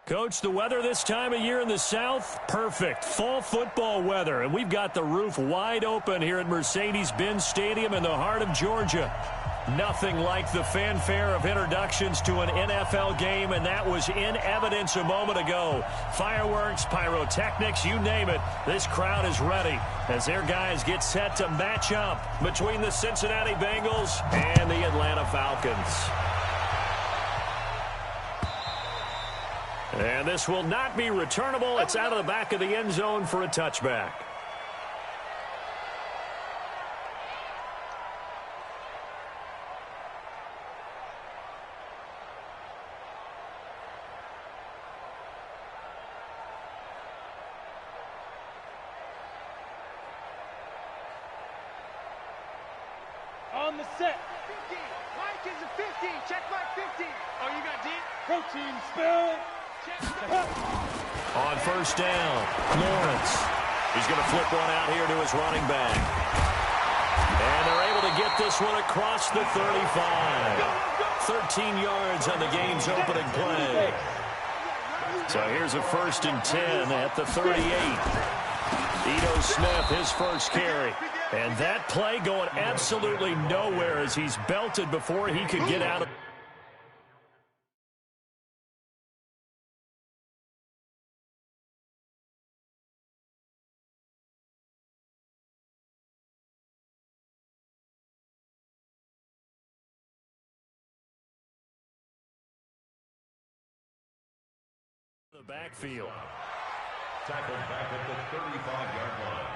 Coach, the weather this time of year in the South, perfect. Fall football weather, and we've got the roof wide open here at Mercedes-Benz Stadium in the heart of Georgia. Nothing like the fanfare of introductions to an NFL game, and that was in evidence a moment ago. Fireworks, pyrotechnics, you name it. This crowd is ready as their guys get set to match up between the Cincinnati Bengals and the Atlanta Falcons. And this will not be returnable. It's out of the back of the end zone for a touchback. On the set. 50. Mike is a 50. Check Mike 50. Oh, you got deep? Protein spill. On first down, Lawrence. He's going to flip one out here to his running back. And they're able to get this one across the 35. 13 yards on the game's opening play. So here's a 1st and 10 at the 38. Ito Smith, his first carry. And that play going absolutely nowhere as he's belted before he could get out of the backfield. Tackled back at the 35-yard line.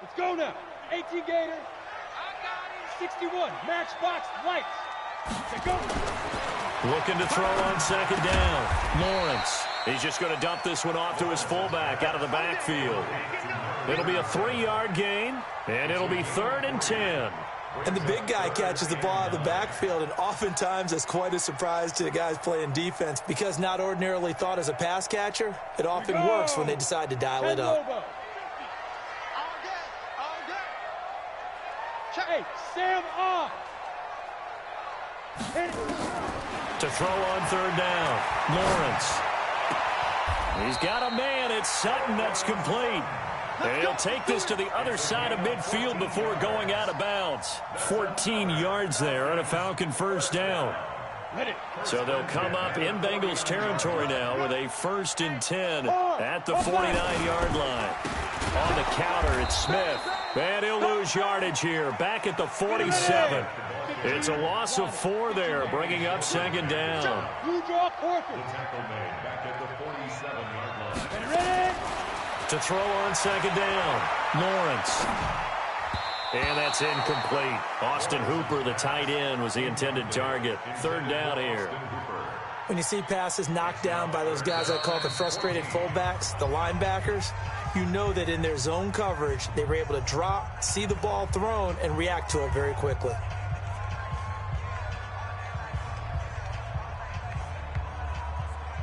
Let's go now. 18 Gator. 61. Matchbox lights. Let's go. Looking to throw on second down. Lawrence. He's just going to dump this one off to his fullback out of the backfield. It'll be a 3-yard gain, and it'll be 3rd and 10. And the big guy catches the ball out of the backfield, and oftentimes that's quite a surprise to the guys playing defense because not ordinarily thought as a pass catcher, it often works when they decide to dial it up. Hey, Sam off. To throw on 3rd down, Lawrence. He's got a man. It's Sutton that's complete. And he'll take this to the other side of midfield before going out of bounds. 14 yards there on a Falcon 1st down. So they'll come up in Bengals territory now with a 1st and 10 at the 49-yard line. On the counter, it's Smith. And he'll lose yardage here, back at the 47. It's a loss of 4 there, bringing up 2nd down. You draw Corker. Back at the 47-yard line. Ready? To throw on 2nd down, Lawrence. And that's incomplete. Austin Hooper, the tight end, was the intended target. 3rd down here. When you see passes knocked down by those guys I call the frustrated fullbacks, the linebackers, you know that in their zone coverage, they were able to drop, see the ball thrown, and react to it very quickly.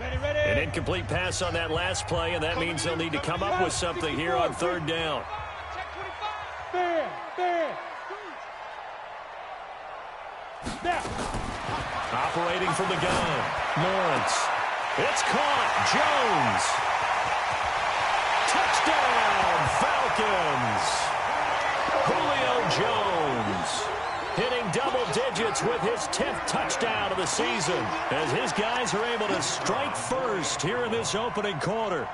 An incomplete pass on that last play, and that means they'll need to come up with something here on 3rd down. Operating from the gun, Lawrence. It's caught. Jones. Touchdown, Falcons. Julio Jones hitting double digits with his 10th touchdown of the season as his guys are able to strike first here in this opening quarter.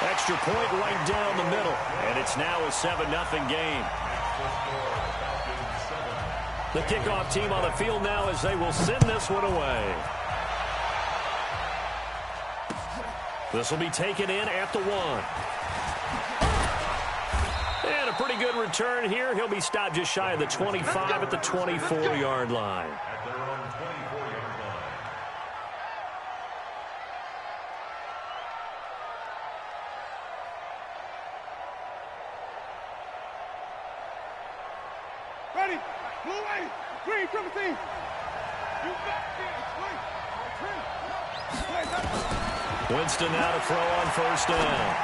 Extra point right down the middle, and it's now a 7-0 game. The kickoff team on the field now as they will send this one away. This will be taken in at the 1. And a pretty good return here. He'll be stopped just shy of the 25 at the 24-yard line. At their own 24-yard line. Ready? Blue way. Green, triple team. You back here. Green. Winston now to throw on first down.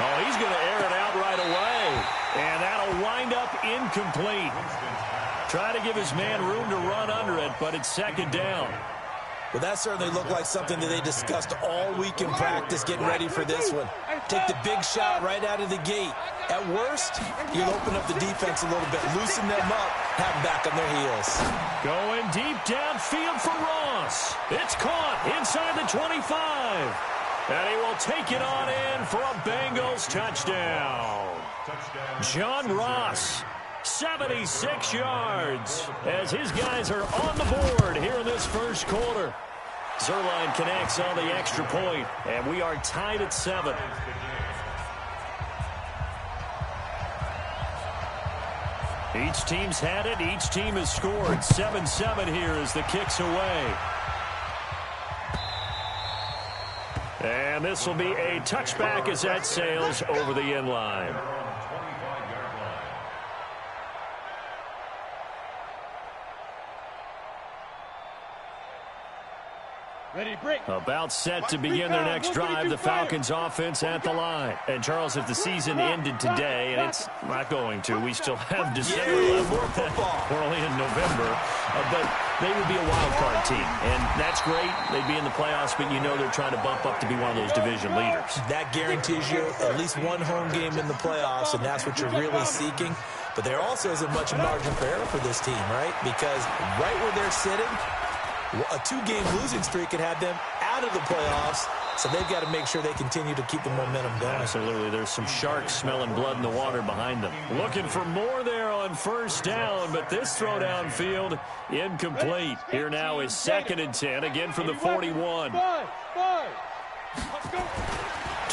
Oh, he's going to air it out right away. And that'll wind up incomplete. Try to give his man room to run under it, but it's second down. Well, that certainly looked like something that they discussed all week in practice, getting ready for this one. Take the big shot right out of the gate. At worst, you'll open up the defense a little bit, loosen them up, have them back on their heels. Going deep downfield for Ross. It's caught inside the 25. And he will take it on in for a Bengals touchdown. John Ross, 76 yards, as his guys are on the board here in this first quarter. Zerline connects on the extra point, and we are tied at 7. Each team's had it. Each team has scored. 7-7 here as the kick's away. And this will be a touchback as that sails over the end line. Ready, break. About set to begin their next drive, the Falcons offense at the line. And, Charles, if the season ended today, and it's not going to, we still have December left. We're only in November. But they would be a wild card team. And that's great. They'd be in the playoffs, but you know they're trying to bump up to be one of those division leaders. That guarantees you at least one home game in the playoffs, and that's what you're really seeking. But there also isn't much margin for error for this team, right? Because right where they're sitting, a 2-game losing streak could have them out of the playoffs, so they've got to make sure they continue to keep the momentum going. Absolutely. There's some sharks smelling blood in the water behind them. Looking for more there on first down, but this throw downfield incomplete. Here now is 2nd and 10, again from the 41. To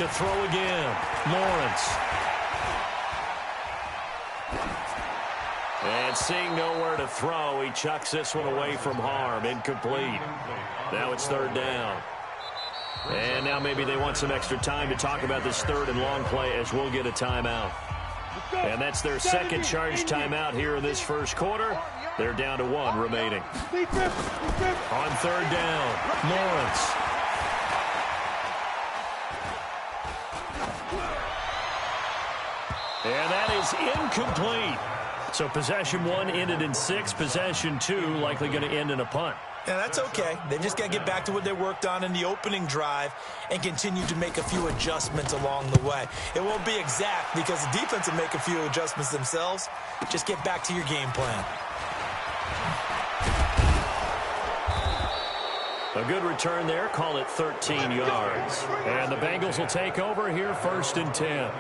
throw again, Lawrence. And seeing nowhere to throw, he chucks this one away from harm. Incomplete. Now it's 3rd down. And now maybe they want some extra time to talk about this 3rd and long play as we'll get a timeout. And that's their second charge timeout here in this first quarter. They're down to 1 remaining. On 3rd down, Lawrence. And that is incomplete. So possession 1 ended in 6. Possession 2 likely going to end in a punt. Yeah, that's okay. They just got to get back to what they worked on in the opening drive and continue to make a few adjustments along the way. It won't be exact because the defense will make a few adjustments themselves. Just get back to your game plan. A good return there. Call it 13 yards. And the Bengals will take over here 1st and 10.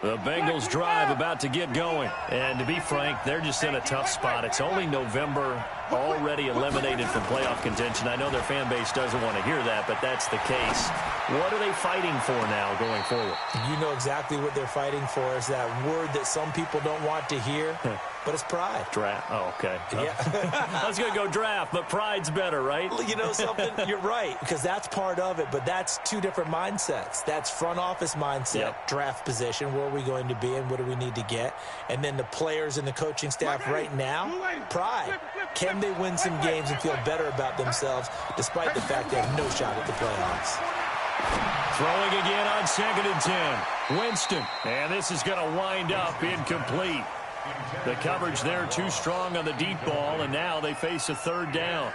The Bengals drive about to get going. And to be frank, they're just in a tough spot. It's only November, already eliminated from playoff contention. I know their fan base doesn't want to hear that, but that's the case. What are they fighting for now going forward? You know exactly what they're fighting for. Is that word that some people don't want to hear, but it's pride. Draft. Oh, okay. Yeah. I was going to go draft, but pride's better, right? You know something? You're right, because that's part of it, but that's 2 different mindsets. That's front office mindset, draft position, where are we going to be and what do we need to get? And then the players and the coaching staff right now, pride. Can they win some games and feel better about themselves despite the fact they have no shot at the playoffs? Throwing again on 2nd and 10. Winston. And this is going to wind up incomplete. The coverage there too strong on the deep ball, and now they face a 3rd down.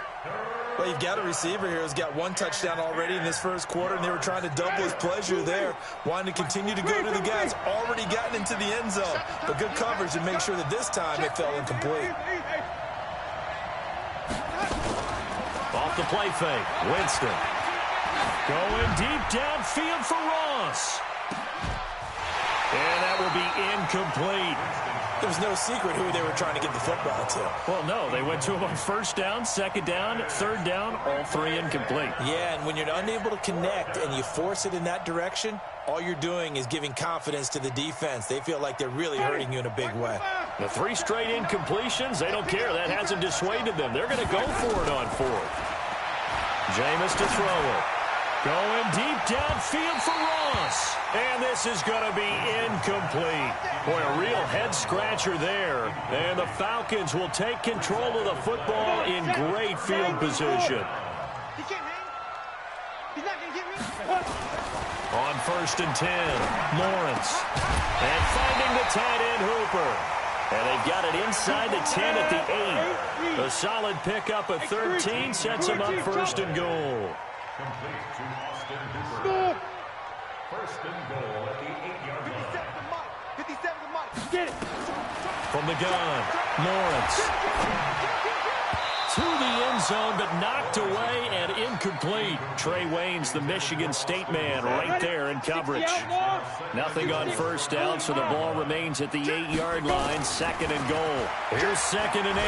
Well, you've got a receiver here who's got 1 touchdown already in this first quarter, and they were trying to double his pleasure there. Wanting to continue to go to the guys already gotten into the end zone. But good coverage to make sure that this time it fell incomplete. Off the play fake, Winston. Going deep downfield for Ross. And that will be incomplete. There was no secret who they were trying to get the football to. Well, no, they went to him on 1st down, 2nd down, 3rd down, all 3 incomplete. Yeah, and when you're unable to connect and you force it in that direction, all you're doing is giving confidence to the defense. They feel like they're really hurting you in a big way. The 3 straight incompletions, they don't care. That hasn't dissuaded them. They're going to go for it on 4th. Jameis to throw it. Going deep downfield for Ross. And this is going to be incomplete. Boy, a real head-scratcher there. And the Falcons will take control of the football in great field position. He can't hang. He's not going to get me. On 1st and 10, Lawrence. And finding the tight end, Hooper. And they've got it inside the 10 at the 8. A solid pickup of 13 sets them up 1st and goal. Complete to Austin Hooper. 1st and goal at the 8-yard line. 57 to Mike. Get it. From the gun, Lawrence. To the end zone, but knocked away and incomplete. Trey Wayne's the Michigan State man right there in coverage. Nothing on 1st down, so the ball remains at the 8-yard line, 2nd and goal. Here's 2nd and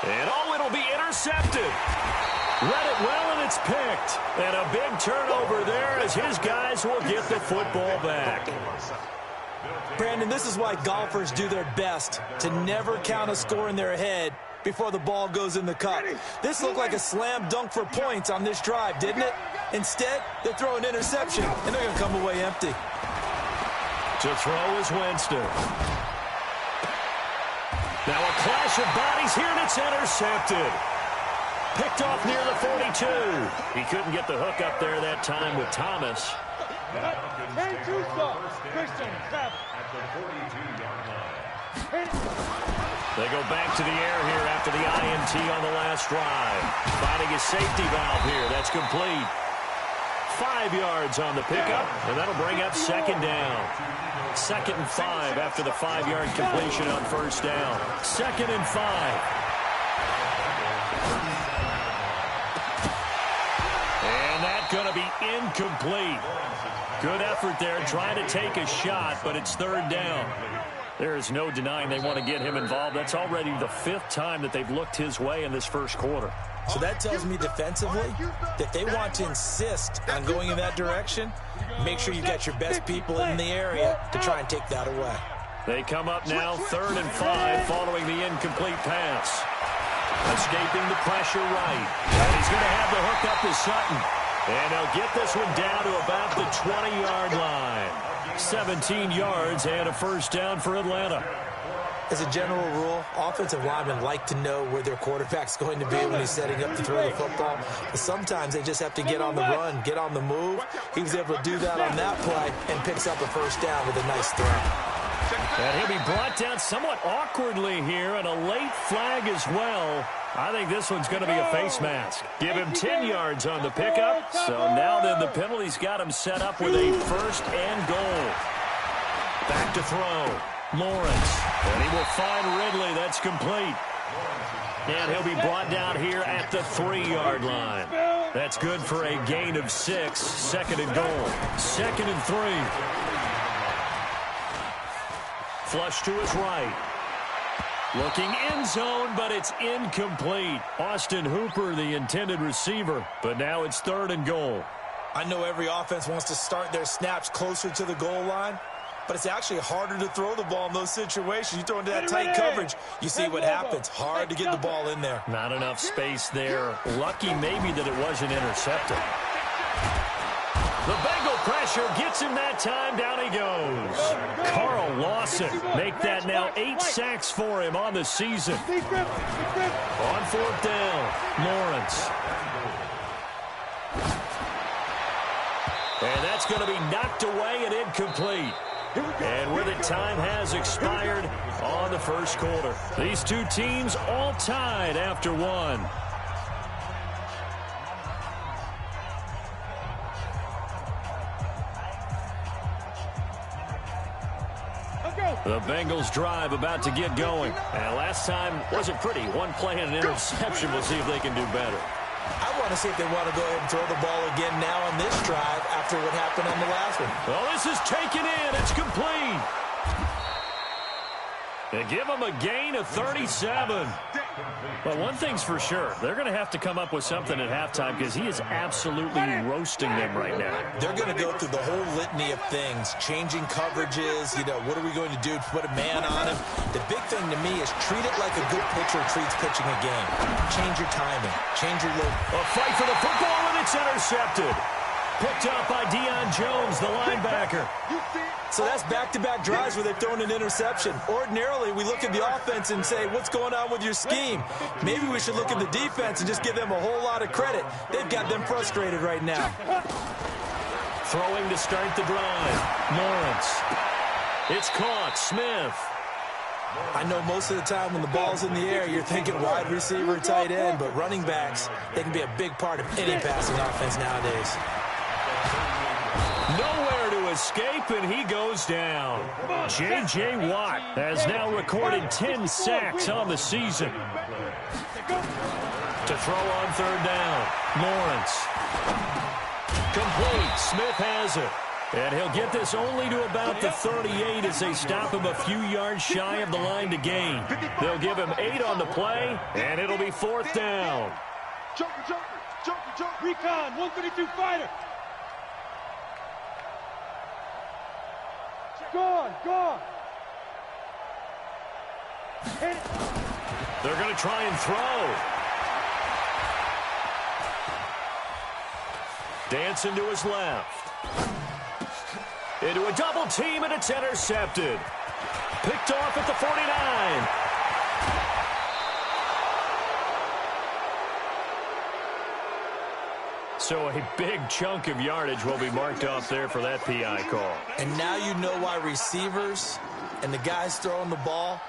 8. And it'll be intercepted. Read it well, and it's picked. And a big turnover there as his guys will get the football back. Brandon, this is why golfers do their best to never count a score in their head before the ball goes in the cup. This looked like a slam dunk for points on this drive, didn't it? Instead, they throw an interception, and they're going to come away empty. To throw is Winston. Now a clash of bodies here, and it's intercepted. Picked off near the 42. He couldn't get the hook up there that time with Thomas. At the 42-yard line. They go back to the air here after the INT on the last drive. Finding a safety valve here. That's complete. 5 yards on the pickup, and that'll bring up 2nd down. 2nd and 5 after the 5-yard completion on 1st down. 2nd and 5. And that's going to be incomplete. Good effort there trying to take a shot, but it's 3rd down. There is no denying they want to get him involved. That's already the 5th time that they've looked his way in this 1st quarter. So that tells me defensively that they want to insist on going in that direction. Make sure you got your best people in the area to try and take that away. They come up now 3rd and 5 following the incomplete pass. Escaping the pressure right. And he's going to have the hook up to Sutton. And they'll get this one down to about the 20-yard line. 17 yards and a 1st down for Atlanta. As a general rule, offensive linemen like to know where their quarterback's going to be when he's setting up to throw the football. But sometimes they just have to get on the run, get on the move. He was able to do that on that play and picks up a 1st down with a nice throw. And he'll be brought down somewhat awkwardly here, and a late flag as well. I think this one's going to be a face mask. Give him 10 yards on the pickup. So now then the penalty's got him set up with a 1st and goal. Back to throw. Lawrence. And he will find Ridley. That's complete. And he'll be brought down here at the 3-yard line. That's good for a gain of 6. 2nd and goal. 2nd and 3. Flush to his right. Looking end zone, but it's incomplete. Austin Hooper, the intended receiver, but now it's 3rd and goal. I know every offense wants to start their snaps closer to the goal line, but it's actually harder to throw the ball in those situations. You throw into that tight coverage, you see what happens. Hard to get the ball in there. Not enough space there. Lucky maybe that it wasn't intercepted. The Bengal pressure gets him that time. Down he goes. Carl Lawson make that now 8 sacks for him on the season. On 4th down, Lawrence. And that's going to be knocked away and incomplete. And with it, time has expired on the 1st quarter. These two teams all tied after 1. The Bengals drive about to get going. And last time wasn't pretty. One play and an interception. We'll see if they can do better. I want to see if they want to go ahead and throw the ball again now on this drive after what happened on the last one. Well, this is taken in. It's complete. They give them a gain of 37. Well, one thing's for sure. They're going to have to come up with something at halftime because he is absolutely roasting them right now. They're going to go through the whole litany of things, changing coverages, what are we going to do to put a man on him? The big thing to me is treat it like a good pitcher treats pitching a game. Change your timing. Change your look. A fight for the football, and it's intercepted. Picked up by Deion Jones, the linebacker. So that's back-to-back drives where they've thrown an interception. Ordinarily, we look at the offense and say, what's going on with your scheme? Maybe we should look at the defense and just give them a whole lot of credit. They've got them frustrated right now. Throwing to start the drive. Lawrence. It's caught. Smith. I know most of the time when the ball's in the air, you're thinking wide receiver, tight end, but running backs, they can be a big part of any passing offense nowadays. Nowhere to escape, and he goes down. J.J. Watt has now recorded 10 sacks on the season. To throw on third down. Lawrence. Complete. Smith has it. And he'll get this only to about the 38 as they stop him a few yards shy of the line to gain. They'll give him 8 on the play, and it'll be fourth down. Jumper. Recon, 132 fighter. Gone. They're going to try and throw. Dancing to his left. Into a double team, and it's intercepted. Picked off at the 49. So a big chunk of yardage will be marked off there for that PI call. And now you know why receivers and the guys throwing the ball,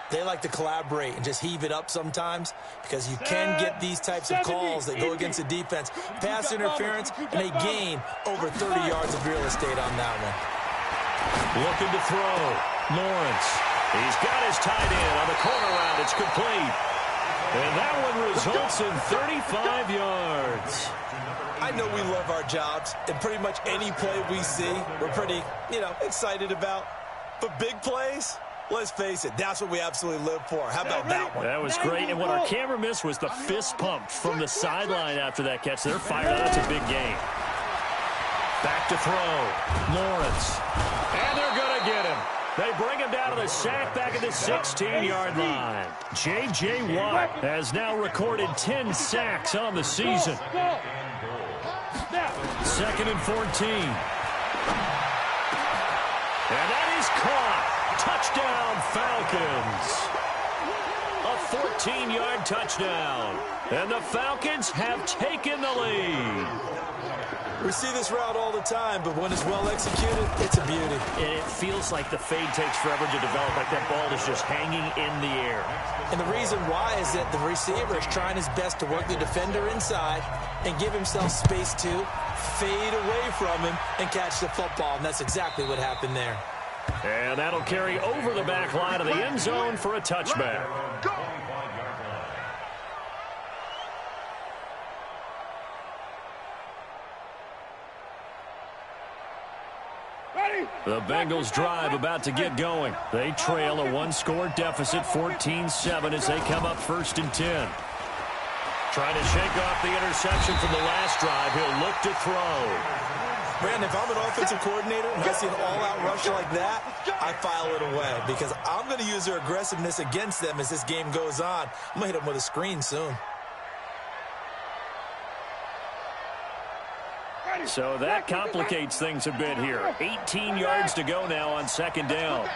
they like to collaborate and just heave it up sometimes, because you can get these types of calls that go against the defense. Pass interference, and they gain over 30 yards of real estate on that one. Looking to throw. Lawrence. He's got his tight end on the corner route. It's complete. And that one results in 35 yards. I know we love our jobs, and pretty much any play we see, we're pretty, excited about. But big plays, let's face it, that's what we absolutely live for. How about that one? That was great, and what our camera missed was the fist pump from the sideline after that catch. They're fired up. That's a big game. Back to throw. Lawrence. And they're going to get him. They bring him down to the sack back at the 16-yard line. J.J. Watt has now recorded 10 sacks on the season. 2nd and 14. And that is caught. Touchdown, Falcons. A 14-yard touchdown. And the Falcons have taken the lead. We see this route all the time, but when it's well executed, it's a beauty. And it feels like the fade takes forever to develop, like that ball is just hanging in the air. And the reason why is that the receiver is trying his best to work the defender inside and give himself space to fade away from him and catch the football, and that's exactly what happened there. And that'll carry over the back line of the end zone for a touchback. The Bengals drive about to get going. They trail a one-score deficit, 14-7, as they come up 1st and 10. Trying to shake off the interception from the last drive. He'll look to throw. Brandon, if I'm an offensive coordinator and I see an all-out rush like that, I file it away, because I'm going to use their aggressiveness against them as this game goes on. I'm going to hit them with a screen soon. So that complicates things a bit here. 18 yards to go now on 2nd down.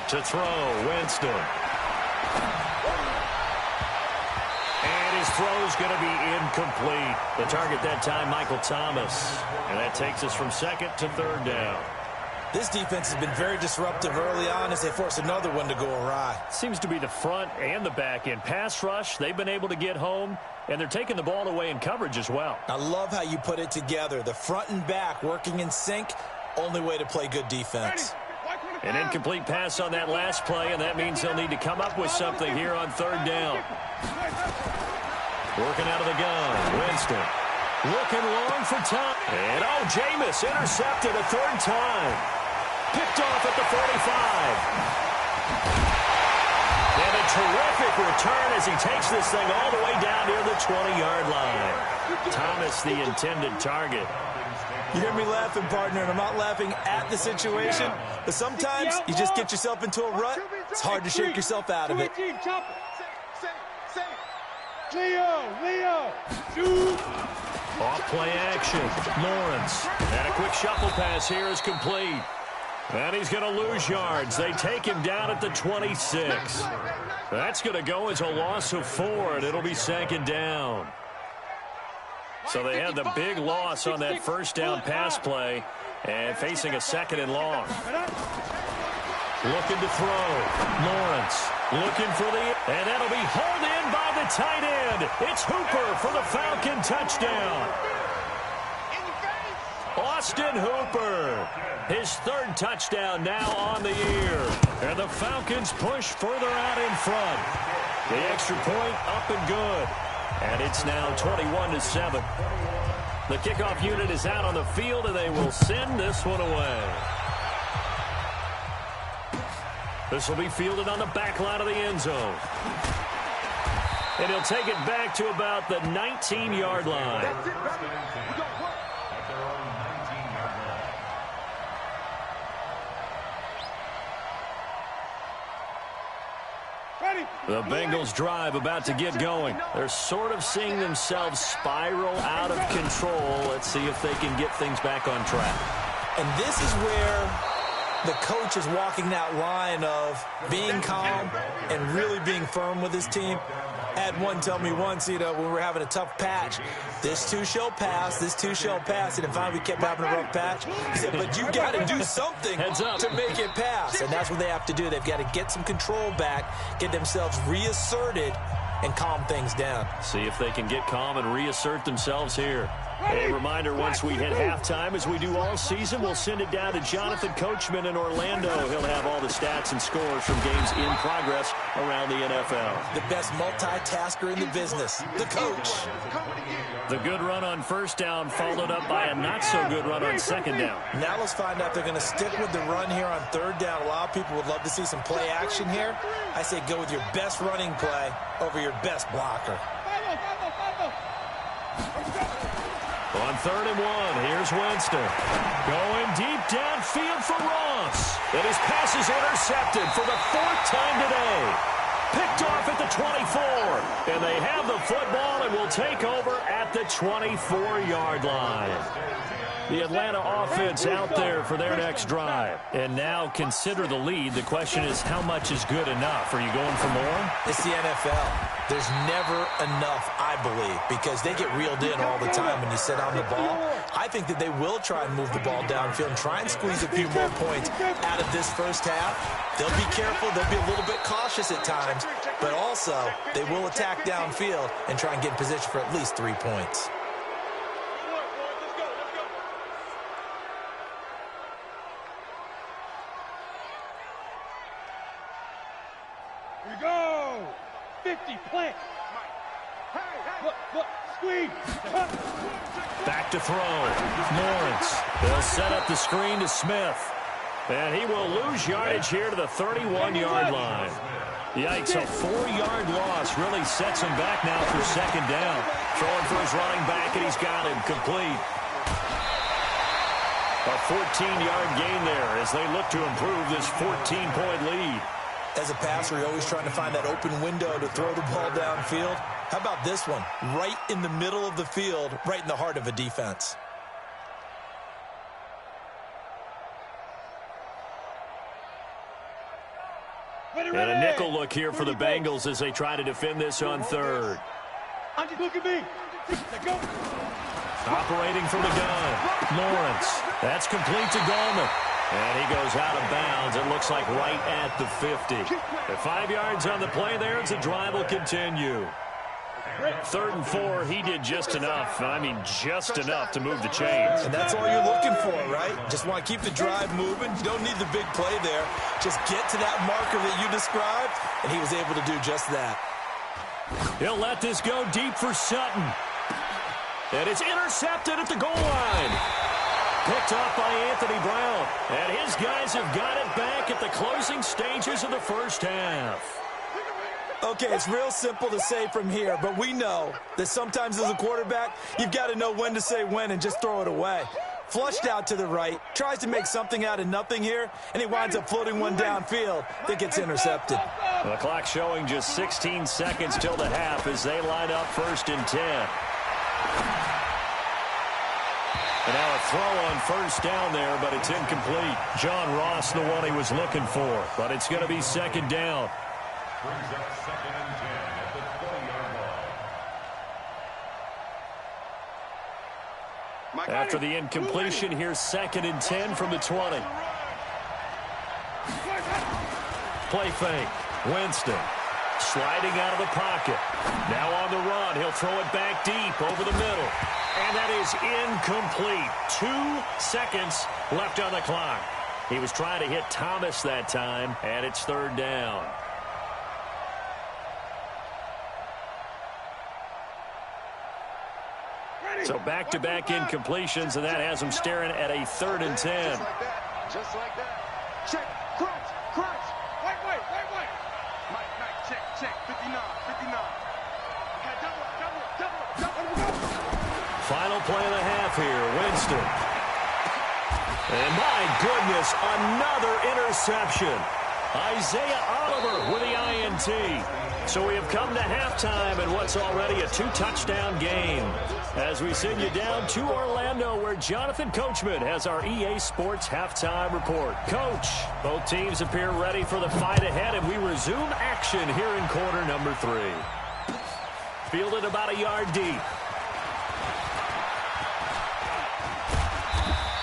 To throw, Winston. And his throw's going to be incomplete. The target that time, Michael Thomas. And that takes us from 2nd to 3rd down. This defense has been very disruptive early on as they force another one to go awry. Seems to be the front and the back end. Pass rush, they've been able to get home, and they're taking the ball away in coverage as well. I love how you put it together. The front and back working in sync, only way to play good defense. An incomplete pass on that last play, and that means they'll need to come up with something here on 3rd down. Working out of the gun, Winston. Looking long for time. And, Jameis intercepted a 3rd time. Picked off at the 45. And a terrific return as he takes this thing all the way down near the 20-yard line. Thomas, the intended target. You hear me laughing, partner, and I'm not laughing at the situation, but sometimes you just get yourself into a rut. It's hard to shake yourself out of it. Leo. Play action. Lawrence. And a quick shuffle pass here is complete. And he's going to lose yards. They take him down at the 26. That's going to go as a loss of 4, and it'll be 2nd down. So they had the big loss on that first down pass play and facing a 2nd and long. Looking to throw. Lawrence looking for and that'll be hauled in by the tight end. It's Hooper for the Falcon touchdown. Austin Hooper, his 3rd touchdown now on the year. And the Falcons push further out in front. The extra point up and good. And it's now 21-7. The kickoff unit is out on the field, and they will send this one away. This will be fielded on the back line of the end zone. And he'll take it back to about the 19-yard line. That's it, brother. We got work. At their own 19-yard line. The Bengals drive about to get going. They're sort of seeing themselves spiral out of control. Let's see if they can get things back on track. And this is where the coach is walking that line of being calm and really being firm with his team. I had one tell me once, when we were having a tough patch, this too shall pass, this too shall pass. And finally we kept having a rough patch. He said, but you got to do something to make it pass. And that's what they have to do. They've got to get some control back, get themselves reasserted, and calm things down. See if they can get calm and reassert themselves here. A reminder, once we hit halftime, as we do all season, we'll send it down to Jonathan Coachman in Orlando. He'll have all the stats and scores from games in progress around the NFL. The best multitasker in the business, the coach. The good run on first down followed up by a not-so-good run on second down. Now let's find out if they're going to stick with the run here on third down. A lot of people would love to see some play action here. I say go with your best running play over your best blocker. On 3rd and 1, here's Winston. Going deep downfield for Ross. And his pass is intercepted for the 4th time today. Picked off at the 24. And they have the football and will take over at the 24-yard line. The Atlanta offense out there for their next drive. And now consider the lead. The question is, how much is good enough? Are you going for more? It's the NFL. There's never enough, I believe, because they get reeled in all the time when you sit on the ball. I think that they will try and move the ball downfield and try and squeeze a few more points out of this first half. They'll be careful. They'll be a little bit cautious at times, but also they will attack downfield and try and get in position for at least 3 points. Here we go. 50, plant. Look, squeeze. Back to throw. Lawrence. They'll set up the screen to Smith. And he will lose yardage here to the 31-yard line. Yikes, a 4-yard loss really sets him back now for second down. Throwing for his running back, and he's got him complete. A 14-yard gain there as they look to improve this 14-point lead. As a passer, you're always trying to find that open window to throw the ball downfield. How about this one? Right in the middle of the field, right in the heart of a defense. And a nickel look here for the Bengals as they try to defend this on 3rd. Look at me. Go. Operating from the gun. Lawrence. That's complete to Gallman. And he goes out of bounds. It looks like right at the 50. The 5 yards on the play there as the drive will continue. 3rd and 4, he did just enough. I mean, just enough to move the chains. And that's all you're looking for, right? Just want to keep the drive moving. You don't need the big play there. Just get to that marker that you described, and he was able to do just that. He'll let this go deep for Sutton. And it's intercepted at the goal line. Picked off by Anthony Brown. And his guys have got it back at the closing stages of the first half. Okay, it's real simple to say from here, but we know that sometimes as a quarterback, you've got to know when to say when and just throw it away. Flushed out to the right, tries to make something out of nothing here, and he winds up floating one downfield that gets intercepted. The clock showing just 16 seconds till the half as they line up 1st and 10. And now a throw on first down there, but it's incomplete. John Ross, the one he was looking for, but it's going to be second down. Brings up 2nd and 10 at the 20-yard line. After the incompletion, here's 2nd and 10 from the 20. Play fake. Winston sliding out of the pocket. Now on the run. He'll throw it back deep over the middle. And that is incomplete. 2 seconds left on the clock. He was trying to hit Thomas that time, and it's 3rd down. So back-to-back incompletions, and that has him staring at a 3rd and 10. Just like that. Check. Crunch. Wait. Mike, check. 59. Okay, double. Final play of the half here. Winston. And my goodness, another interception. Isaiah Oliver with the INT. So we have come to halftime in what's already a 2-touchdown game. As we send you down to Orlando, where Jonathan Coachman has our EA Sports halftime report. Coach, both teams appear ready for the fight ahead, and we resume action here in quarter number 3. Fielded about a yard deep.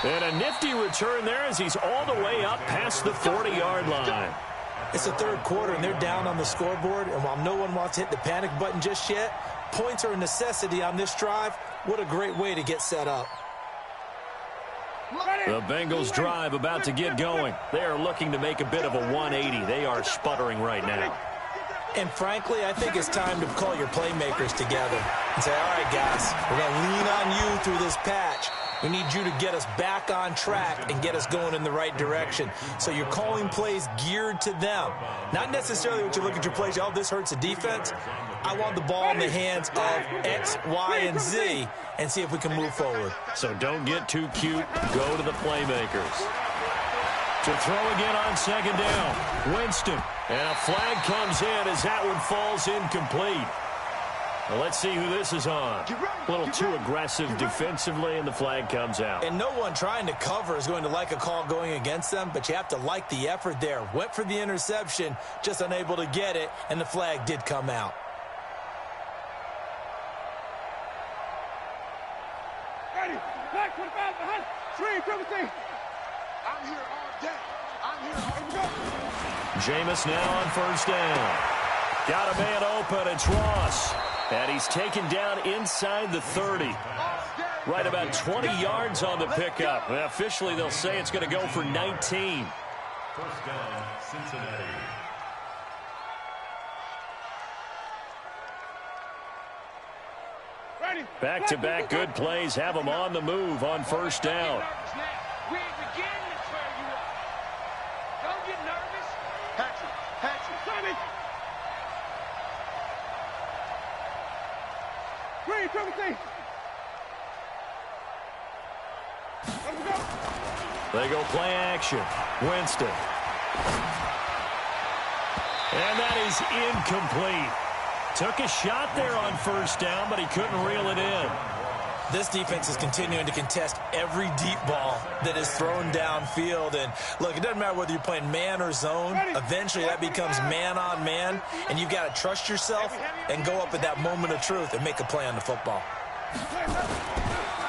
And a nifty return there as he's all the way up past the 40-yard line. It's the 3rd quarter, and they're down on the scoreboard. And while no one wants to hit the panic button just yet, points are a necessity on this drive. What a great way to get set up. The Bengals drive about to get going. They are looking to make a bit of a 180. They are sputtering right now. And frankly, I think it's time to call your playmakers together and say, all right, guys, we're going to lean on you through this patch. We need you to get us back on track and get us going in the right direction. So you're calling plays geared to them. Not necessarily what you look at your plays, oh, this hurts the defense. I want the ball in the hands of X, Y, and Z and see if we can move forward. So don't get too cute. Go to the playmakers. To throw again on 2nd down. Winston. And a flag comes in as that one falls incomplete. Well, let's see who this is on. A little too aggressive defensively, and the flag comes out. And no one trying to cover is going to like a call going against them, but you have to like the effort there. Went for the interception, just unable to get it, and the flag did come out. Ready. Back 25 behind. Screen, privacy. I'm here all day. Here we go. Jameis now on 1st down. Got a man open. It's Ross. And he's taken down inside the 30. Right about 20 yards on the pickup. And officially, they'll say it's going to go for 19. 1st down, Cincinnati. Back-to-back good plays have them on the move on 1st down. We ain't beginning to tear you up. Don't get nervous. Patrick. Sonny. Green, privacy. They go play action. Winston. And that is incomplete. Took a shot there on 1st down, but he couldn't reel it in. This defense is continuing to contest every deep ball that is thrown downfield. And, look, it doesn't matter whether you're playing man or zone. Eventually, that becomes man on man, and you've got to trust yourself and go up at that moment of truth and make a play on the football.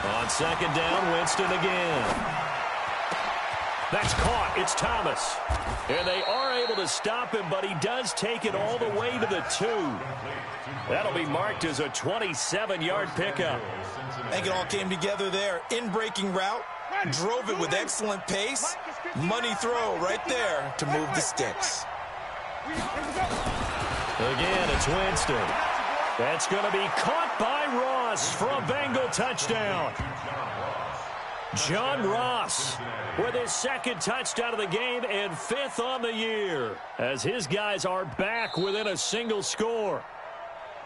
On 2nd down, Winston again. That's caught. It's Thomas. And they are able to stop him, but he does take it all the way to the 2. That'll be marked as a 27-yard pickup. I think it all came together there. In-breaking route, drove it with excellent pace. Money throw right there to move the sticks. Again, it's Winston. That's going to be caught by Ross for a Bengal touchdown. John Ross with his 2nd touchdown of the game and 5th on the year as his guys are back within a single score.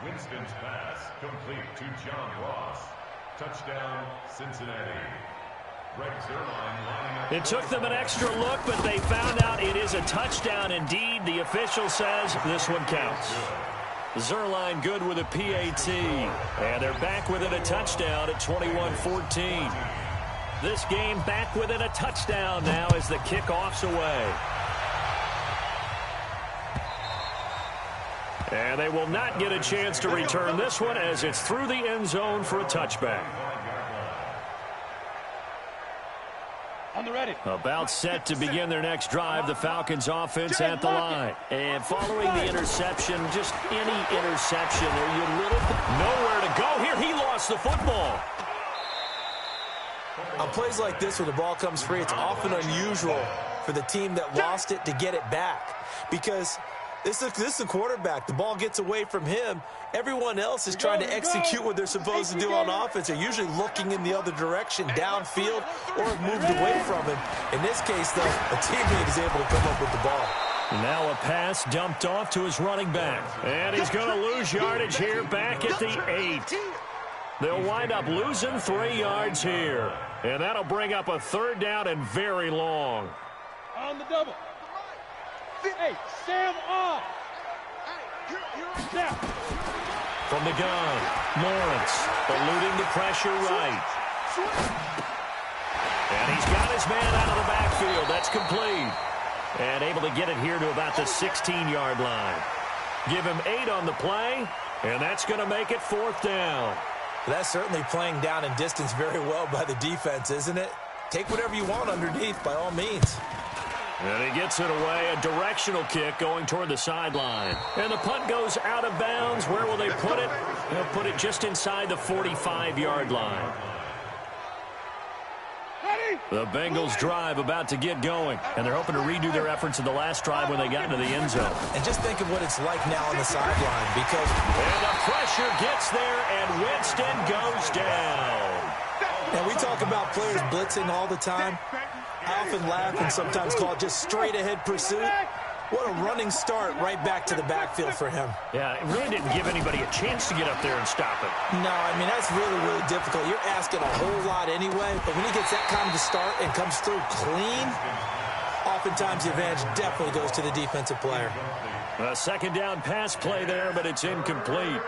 Winston's pass complete to John Ross. Touchdown, Cincinnati. Greg Zerline lining up. It took them an extra look, but they found out it is a touchdown indeed. The official says this one counts. Zerline good with a PAT. And they're back within a touchdown at 21-14. This game back within a touchdown now as the kickoff's away. And they will not get a chance to return this one as it's through the end zone for a touchback. On the ready. About set to begin their next drive, the Falcons offense at the line. And following the interception, just any interception, they're nowhere to go here. He lost the football. On plays like this, when the ball comes free, it's often unusual for the team that lost it to get it back. Because this is a quarterback. The ball gets away from him. Everyone else is trying to execute what they're supposed to do on offense. They're usually looking in the other direction, downfield, or have moved away from him. In this case, though, a teammate is able to come up with the ball. Now a pass dumped off to his running back. And he's going to lose yardage here back at the 8. They'll wind up losing 3 yards here. And that'll bring up a 3rd down and very long. On the double. Hey, Sam off. Snap. From the gun, Lawrence eluding the pressure right. And he's got his man out of the backfield. That's complete. And able to get it here to about the 16-yard line. Give him 8 on the play, and that's going to make it 4th down. That's certainly playing down and distance very well by the defense, isn't it? Take whatever you want underneath, by all means. And he gets it away, a directional kick going toward the sideline. And the punt goes out of bounds. Where will they put it? They'll put it just inside the 45-yard line. The Bengals drive about to get going, and they're hoping to redo their efforts in the last drive when they got into the end zone. And just think of what it's like now on the sideline because... And the pressure gets there, and Winston goes down. Now, we talk about players blitzing all the time. I often laugh and sometimes call it just straight-ahead pursuit. What a running start right back to the backfield for him. Yeah, it really didn't give anybody a chance to get up there and stop it. No, I mean, that's really, really difficult. You're asking a whole lot anyway, but when he gets that kind of start and comes through clean, oftentimes the advantage definitely goes to the defensive player. A 2nd down pass play there, but it's incomplete.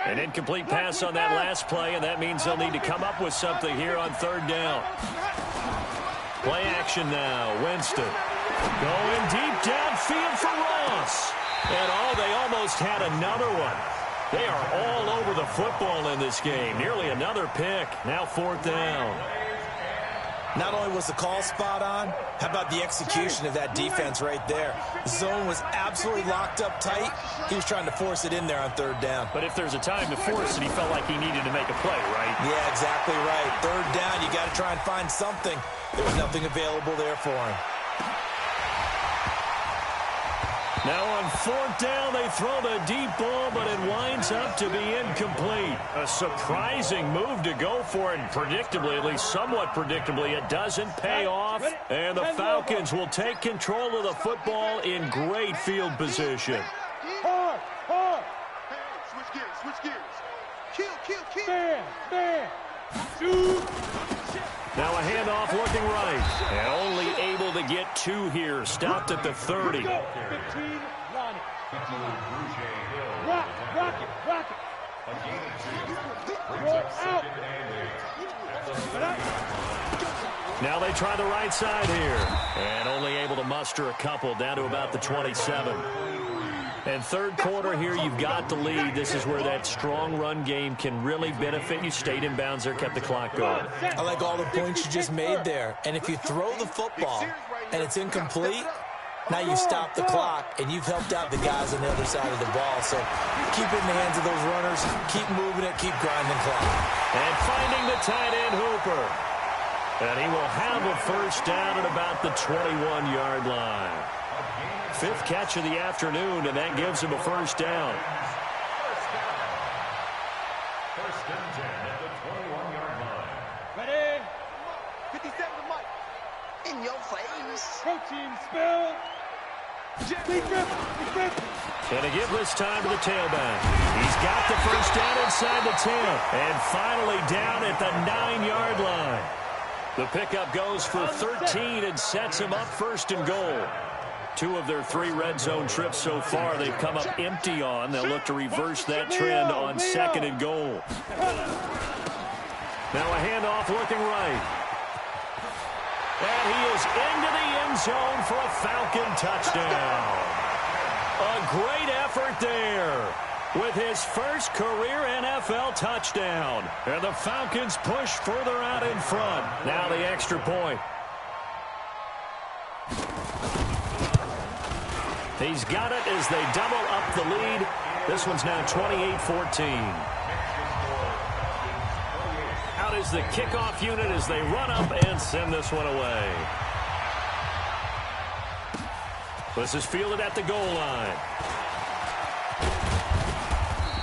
An incomplete pass on that last play, and that means they'll need to come up with something here on 3rd down. Play action now. Winston going deep downfield for Ross. And they almost had another one. They are all over the football in this game. Nearly another pick. Now 4th down. Not only was the call spot on, how about the execution of that defense right there? The zone was absolutely locked up tight. He was trying to force it in there on 3rd down. But if there's a time to force it, he felt like he needed to make a play, right? Yeah, exactly right. 3rd down, you got to try and find something. There was nothing available there for him. Now on 4th down, they throw the deep ball, but it winds up to be incomplete. A surprising move to go for it, and predictably, at least somewhat predictably, it doesn't pay off. And the Falcons will take control of the football in great field position. Hard. Switch gears. Kill. Man. Shoot. Now a handoff looking right. And only able to get 2 here. Stopped at the 30. 15, line it. Rock it. Now they try the right side here. And only able to muster a couple down to about the 27. And 3rd quarter here, you've got the lead. This is where that strong run game can really benefit you. Stayed in bounds there, kept the clock going. I like all the points you just made there. And if you throw the football and it's incomplete, now you've stopped the clock and you've helped out the guys on the other side of the ball. So keep it in the hands of those runners, keep moving it, keep grinding clock. And finding the tight end Hooper. And he will have a 1st down at about the 21-yard line. 5th catch of the afternoon, and that gives him a 1st down. 1st and 10 at the 21-yard line. Ready? 57 to Mike. In your face. Protein spill. And to give this time to the tailback. He's got the 1st down inside the 10. And finally down at the 9-yard line. The pickup goes for 13 and sets him up 1st and goal. 2 of their 3 red zone trips so far they've come up empty on. They'll look to reverse that trend on 2nd and goal. Now a handoff looking right. And he is into the end zone for a Falcon touchdown. A great effort there with his first career NFL touchdown. And the Falcons push further out in front. Now the extra point. He's got it as they double up the lead. This one's now 28-14. Out is the kickoff unit as they run up and send this one away. This is fielded at the goal line.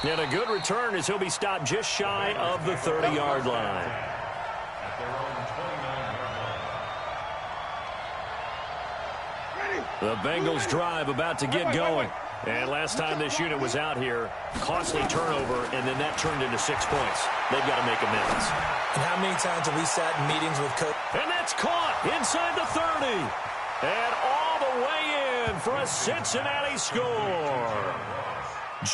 And a good return as he'll be stopped just shy of the 30-yard line. The Bengals drive about to get going. And last time this unit was out here, costly turnover, and then that turned into 6 points. They've got to make amends. And how many times have we sat in meetings with coach? And that's caught inside the 30. And all the way in for a Cincinnati score.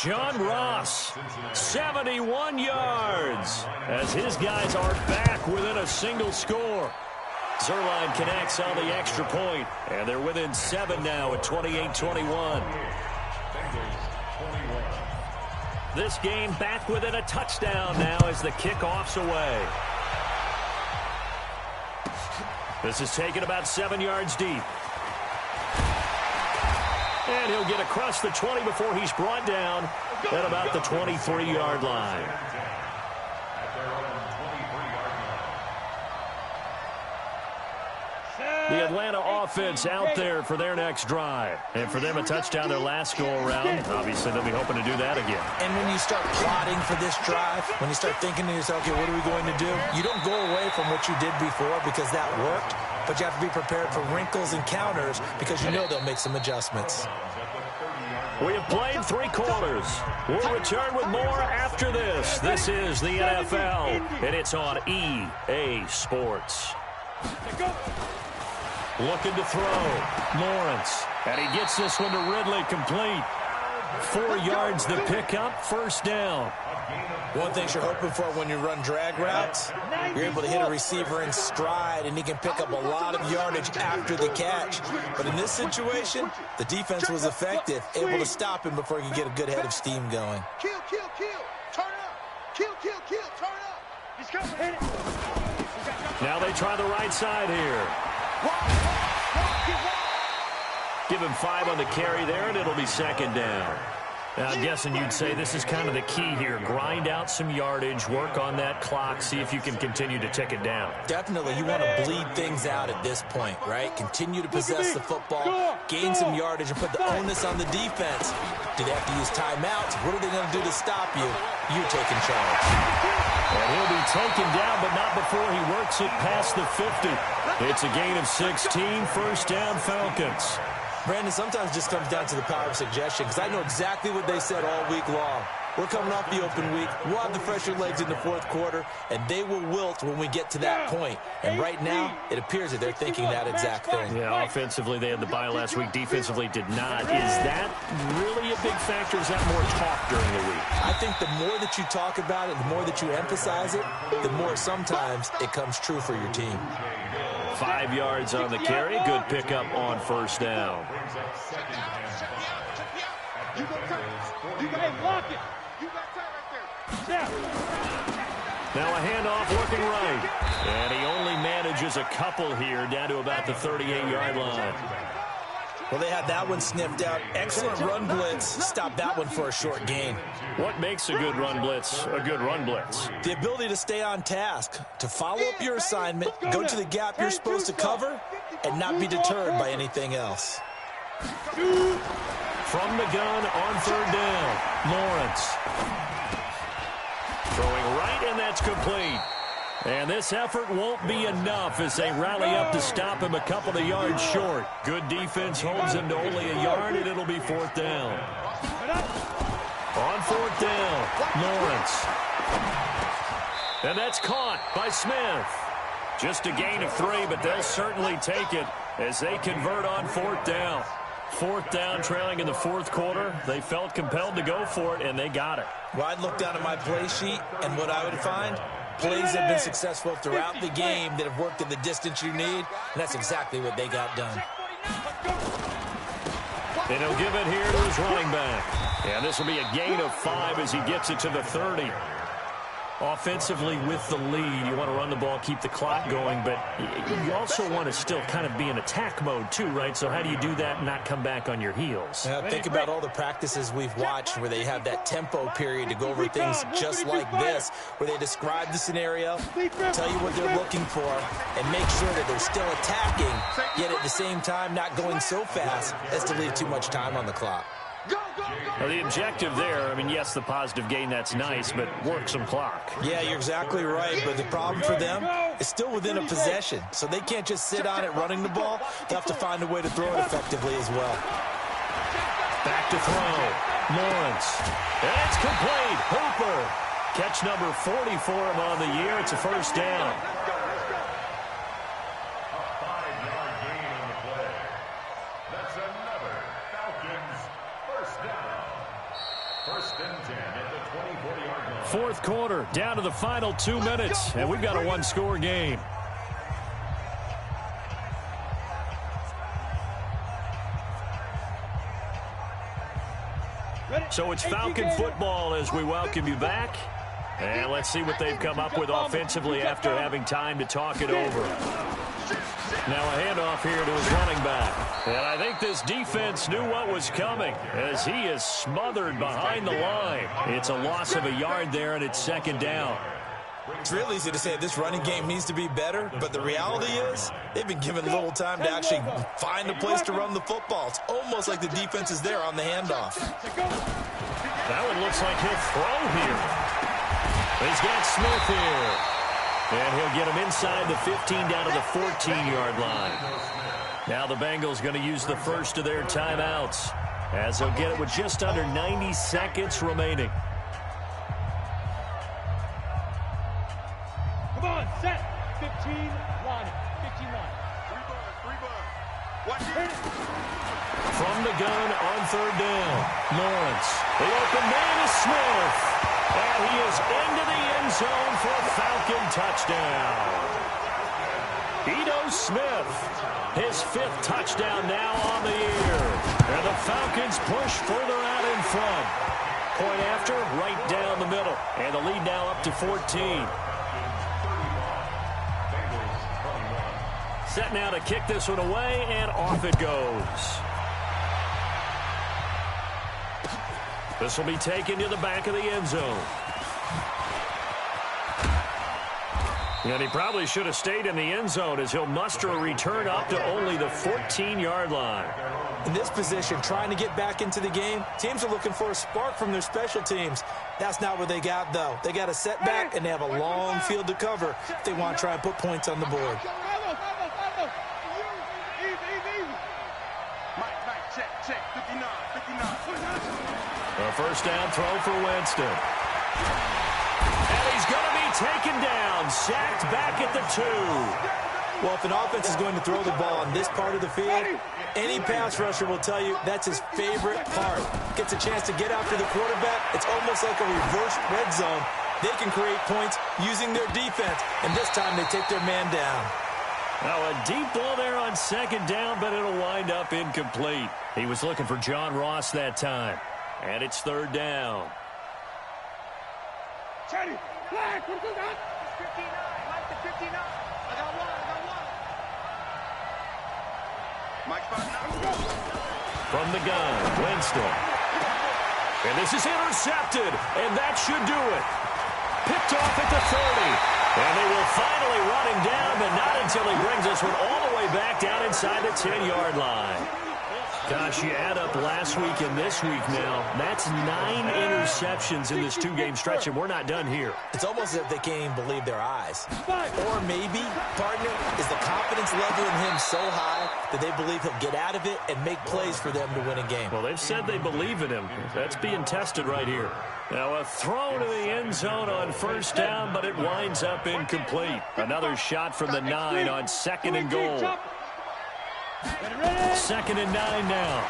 John Ross, 71 yards, as his guys are back within a single score. Zerline connects on the extra point, and they're within 7 now at 28-21. This game back within a touchdown now as the kickoff's away. This is taken about 7 yards deep. And he'll get across the 20 before he's brought down at about the 23-yard line. The Atlanta offense out there for their next drive. And for them, a touchdown their last go-around. Obviously, they'll be hoping to do that again. And when you start plotting for this drive, when you start thinking to yourself, okay, what are we going to do? You don't go away from what you did before because that worked, but you have to be prepared for wrinkles and counters because you know they'll make some adjustments. We have played 3 quarters. We'll return with more after this. This is the NFL, and it's on EA Sports. Looking to throw. Lawrence. And he gets this one to Ridley complete. 4 yards the pickup. First down. One thing you're hoping for when you run drag routes, you're able to hit a receiver in stride, and he can pick up a lot of yardage after the catch. But in this situation, the defense was effective, able to stop him before he could get a good head of steam going. Kill, kill, kill. Turn up. Kill, kill, kill. Turn up. He's coming. Hit it. Now they try the right side here. Give him 5 on the carry there, and it'll be 2nd down. Now, I'm guessing you'd say this is kind of the key here. Grind out some yardage, work on that clock, see if you can continue to tick it down. Definitely, you want to bleed things out at this point, right? Continue to possess the football, gain some yardage, and put the onus on the defense. Do they have to use timeouts? What are they going to do to stop you? You're taking charge. And he'll be taken down, but not before he works it past the 50. It's a gain of 16, first down Falcons. Brandon, sometimes it just comes down to the power of suggestion, because I know exactly what they said all week long. We're coming off the open week. We'll have the fresher legs in the 4th quarter, and they will wilt when we get to that point. And right now, it appears that they're thinking that exact thing. Yeah, offensively, they had the bye last week. Defensively, did not. Is that really a big factor? Is that more talk during the week? I think the more that you talk about it, the more that you emphasize it, the more sometimes it comes true for your team. 5 yards on the carry. Good pickup on first down. You got lock it. You got time right there. Now a handoff looking right. And he only manages a couple here down to about the 38-yard line. Well, they had that one sniffed out. Excellent run blitz. Stop that one for a short gain. What makes a good run blitz a good run blitz? The ability to stay on task, to follow up your assignment, go to the gap you're supposed to cover, and not be deterred by anything else. From the gun on 3rd down, Lawrence. Throwing right, and that's complete. And this effort won't be enough as they rally up to stop him a couple of yards short. Good defense holds him to only a yard, and it'll be 4th down. On 4th down, Lawrence. And that's caught by Smith. Just a gain of 3, but they'll certainly take it as they convert on 4th down. 4th down, trailing in the 4th quarter. They felt compelled to go for it, and they got it. Well, I'd look down at my play sheet, and what I would find, plays have been successful throughout the game that have worked in the distance you need, and that's exactly what they got done. And he'll give it here to his running back. And this will be a gain of 5 as he gets it to the 30. Offensively with the lead, you want to run the ball, keep the clock going, but you also want to still kind of be in attack mode too, right? So how do you do that and not come back on your heels? Think about all the practices we've watched where they have that tempo period to go over things just like this, where they describe the scenario, tell you what they're looking for, and make sure that they're still attacking, yet at the same time not going so fast as to leave too much time on the clock. Well, the objective there, I mean, yes, the positive gain, that's nice, but work some clock. Yeah, you're exactly right, but the problem for them is still within a possession, so they can't just sit on it running the ball. They'll have to find a way to throw it effectively as well. Back to throw. Lawrence. And it's complete. Hooper. Catch number 40 for him on the year. It's a 1st down. A 5-yard gain on the play. That's another Falcons 1st down. 1st and 10 at the 24-yard line. 4th quarter, down to the final 2 minutes, and we've got a 1-score game. So it's Falcon football as we welcome you back. And let's see what they've come up with offensively after having time to talk it over. Now a handoff here to his running back. And I think this defense knew what was coming as he is smothered behind the line. It's a loss of a yard there, and it's 2nd down. It's real easy to say this running game needs to be better, but the reality is they've been given little time to actually find a place to run the football. It's almost like the defense is there on the handoff. That one looks like he'll throw here. He's got Smith here. And he'll get him inside the 15 down to the 14-yard line. Now the Bengals going to use the first of their timeouts as they'll get it with just under 90 seconds remaining. Come on, set. 15 line. 15 line. 3 bud. Watch it. From the gun on 3rd down. Lawrence. The open man is Smith. And he is into the end zone for a Falcon touchdown. Ito Smith, his 5th touchdown now on the year. And the Falcons push further out in front. Point after, right down the middle. And the lead now up to 14. Set now to kick this one away, and off it goes. This will be taken to the back of the end zone. And he probably should have stayed in the end zone as he'll muster a return up to only the 14-yard line. In this position, trying to get back into the game, teams are looking for a spark from their special teams. That's not what they got, though. They got a setback, and they have a long field to cover if they want to try and put points on the board. Check. 59. A 1st down throw for Winston. And he's going to be taken down, sacked back at the 2. Well, if an offense is going to throw the ball on this part of the field, any pass rusher will tell you that's his favorite part. Gets a chance to get after the quarterback. It's almost like a reverse red zone. They can create points using their defense, and this time they take their man down. Now a deep ball there on 2nd down, but it'll wind up incomplete. He was looking for John Ross that time. And it's 3rd down. Chatty, flag, what is that? 59, Mike to 59. I got one. Mike 5 From the gun, Winston. And this is intercepted, and that should do it. Picked off at the 30. And they will finally run him down, but not until he brings this one all the way back down inside the 10-yard line. Gosh, you add up last week and this week now. That's 9 interceptions in this 2-game stretch, and we're not done here. It's almost as if they can't even believe their eyes. Or maybe, partner, is the confidence level in him so high that they believe he'll get out of it and make plays for them to win a game. Well, they've said they believe in him. That's being tested right here. Now a throw to the end zone on 1st down, but it winds up incomplete. Another shot from the 9 on 2nd and goal. 2nd and 9 now.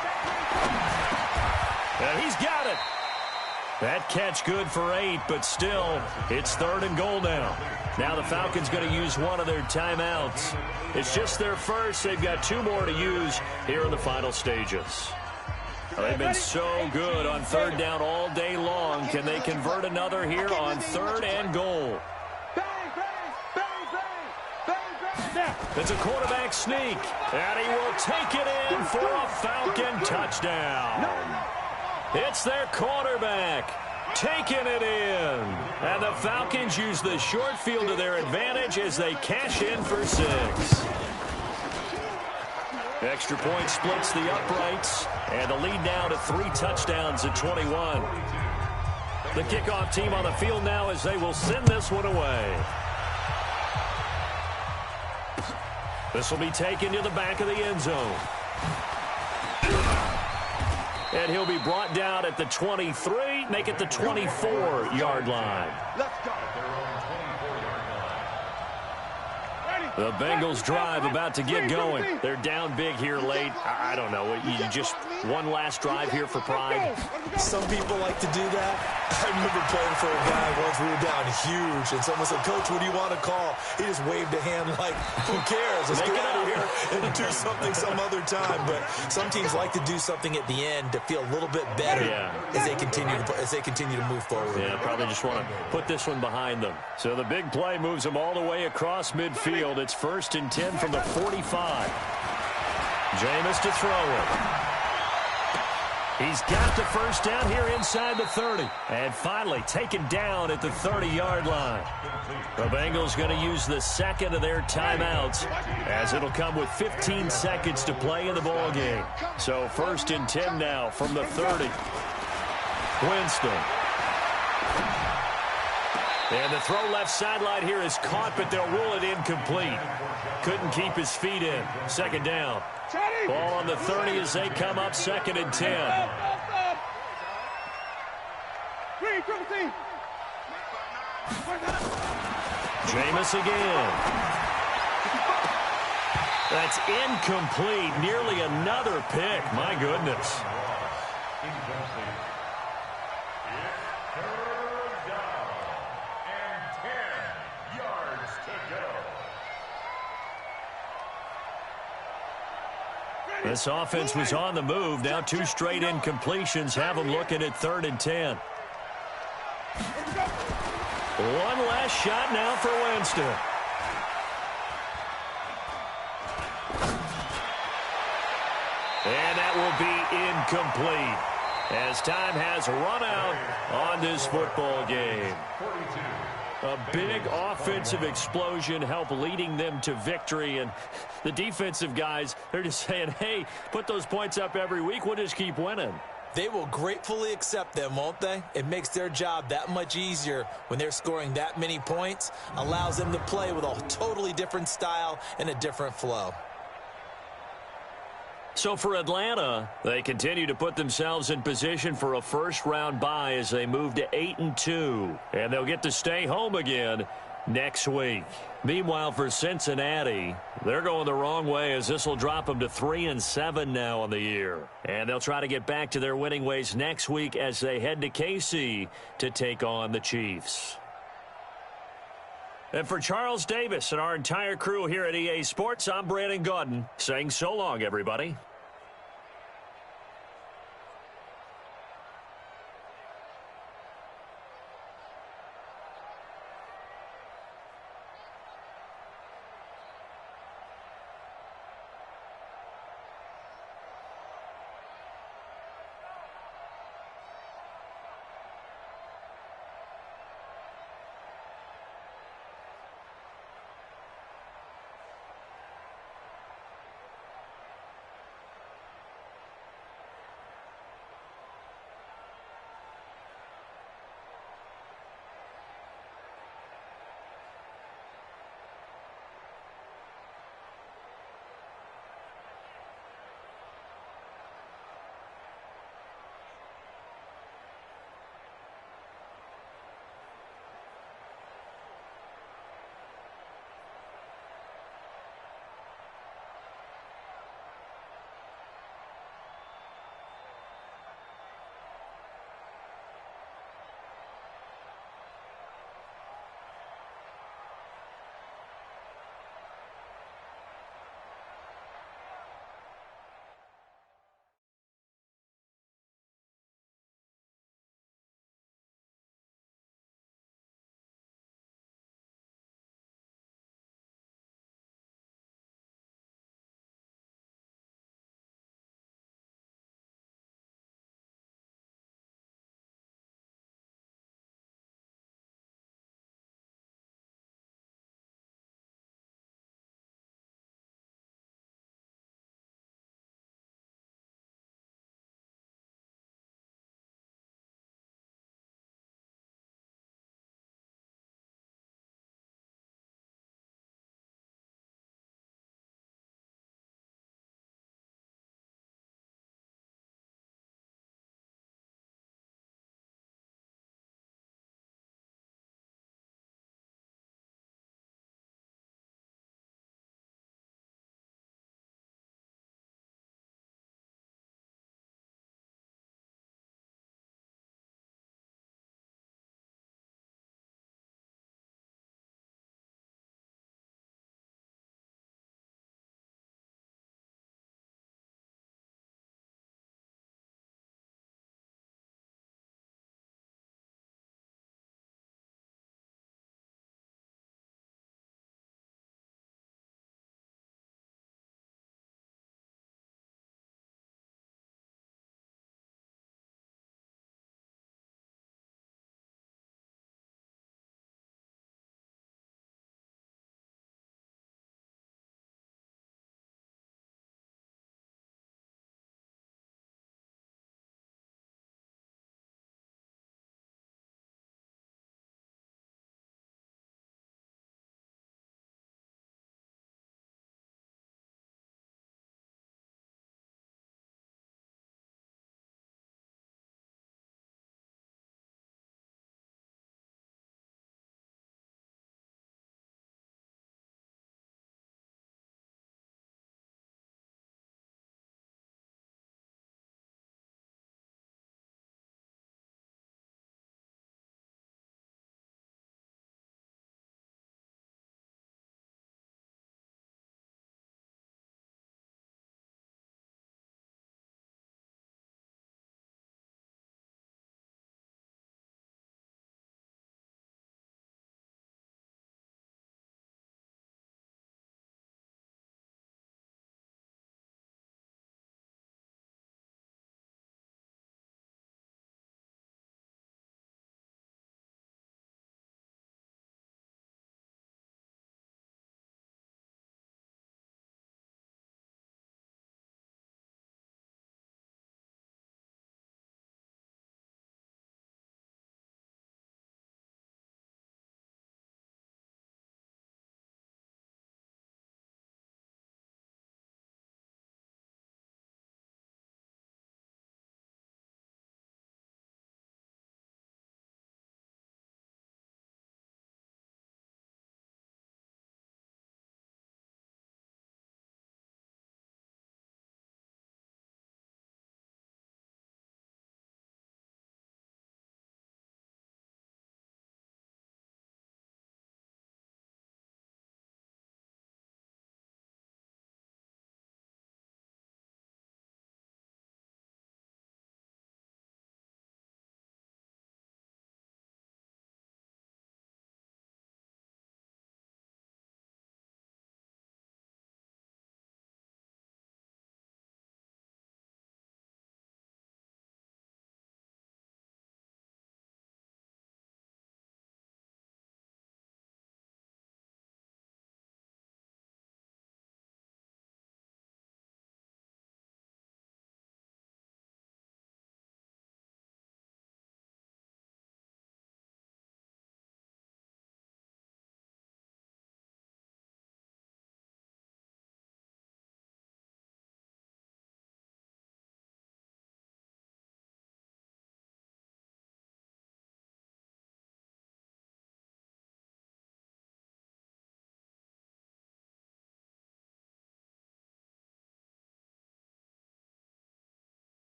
And he's got it. That catch good for 8, but still, it's 3rd and goal now. Now the Falcons going to use one of their timeouts. It's just their first. They've got 2 more to use here in the final stages. They've been so good on 3rd down all day long. Can they convert another here on 3rd and goal? It's a quarterback sneak, and he will take it in for a Falcon touchdown. It's their quarterback taking it in. And the Falcons use the short field to their advantage as they cash in for 6. Extra point splits the uprights, and the lead now to 3 touchdowns at 21. The kickoff team on the field now as they will send this one away. This will be taken to the back of the end zone. And he'll be brought down at the 23, make it the 24-yard line. Let's go. The Bengals drive about to get going. They're down big here late. I don't know. You just one last drive here for pride. Some people like to do that. I remember playing for a guy once. We were down huge, and someone said, "Coach, what do you want to call?" He just waved a hand like, "Who cares? Let's get out of here and do something some other time." But some teams like to do something at the end to feel a little bit better as they continue to move forward. Yeah, probably just want to put this one behind them. So the big play moves them all the way across midfield. It's 1st and 10 from the 45. Jameis to throw it. He's got the first down here inside the 30. And finally taken down at the 30-yard line. The Bengals going to use the 2nd of their timeouts as it'll come with 15 seconds to play in the ball game. So 1st and 10 now from the 30. Winston. And the throw left sideline here is caught, but they'll rule it incomplete. Couldn't keep his feet in. 2nd down. Ball on the 30 as they come up 2nd and 10. Jameis again. That's incomplete. Nearly another pick. My goodness. This offense was on the move. Now 2 straight incompletions have them looking at 3rd and 10. One last shot now for Winston. And that will be incomplete as time has run out on this football game. A big offensive explosion helped leading them to victory. And the defensive guys, they're just saying, hey, put those points up every week. We'll just keep winning. They will gratefully accept them, won't they? It makes their job that much easier when they're scoring that many points. Allows them to play with a totally different style and a different flow. So for Atlanta, they continue to put themselves in position for a first-round bye as they move to 8-2. And they'll get to stay home again next week. Meanwhile, for Cincinnati, they're going the wrong way as this will drop them to 3-7 now on the year. And they'll try to get back to their winning ways next week as they head to KC to take on the Chiefs. And for Charles Davis and our entire crew here at EA Sports, I'm Brandon Gaudin saying so long, everybody.